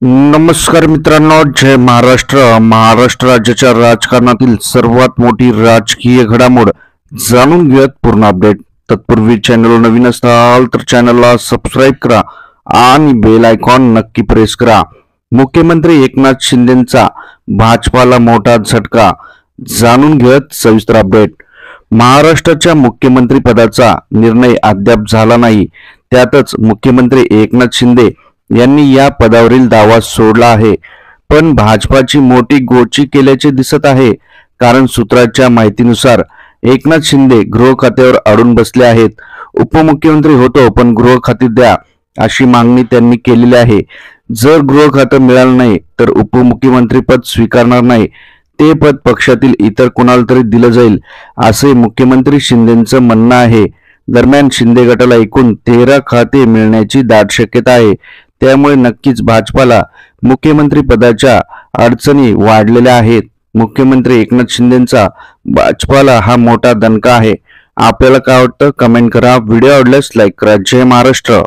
नमस्कार मित्रांनो, जय महाराष्ट्र. महाराष्ट्र राज्याच्या राजकारणातील सर्वात मोठी राजकीय घडामोड जाणून घेऊयात पूर्ण अपडेट. तत्पूर्वी चॅनल नवीन असाल तर चॅनलला सबस्क्राईब करा आणि बेल आयकॉन नक्की प्रेस करा. मुख्यमंत्री एकनाथ शिंदेंचा भाजपाला मोठा झटका, जाणून घेऊयात सविस्तर अपडेट. महाराष्ट्राच्या मुख्यमंत्री पदाचा निर्णय अद्याप झाला नाही. त्यातच मुख्यमंत्री एकनाथ शिंदे यांनी या पदावरील दावा सोडला आहे. पण भाजपाची मोठी गोची केल्याचे दिसत आहे. कारण सूत्राच्या माहितीनुसार एकनाथ शिंदे गृह खात्यावर अडून बसले आहेत. उपमुख्यमंत्री होतो पण गृह खाते द्या अशी मागणी त्यांनी केलेली आहे. जर गृह खातं मिळालं नाही तर उपमुख्यमंत्री पद स्वीकारणार नाही. ते पद पक्षातील इतर कोणाला तरी दिलं जाईल असे मुख्यमंत्री शिंदेंचं म्हणणं आहे. दरम्यान शिंदे गटाला एकूण 13 खाते मिळण्याची दाट शक्यता आहे. त्यामुळे नक्कीच भाजपाला मुख्यमंत्री पदाच्या अडचणी वाढलेल्या आहेत. मुख्यमंत्री एकनाथ शिंदेंचा भाजपाला हा मोठा दणका आहे. आपल्याला काय वाटतं कमेंट करा. व्हिडिओ आवडल्यास लाईक करा. जय महाराष्ट्र.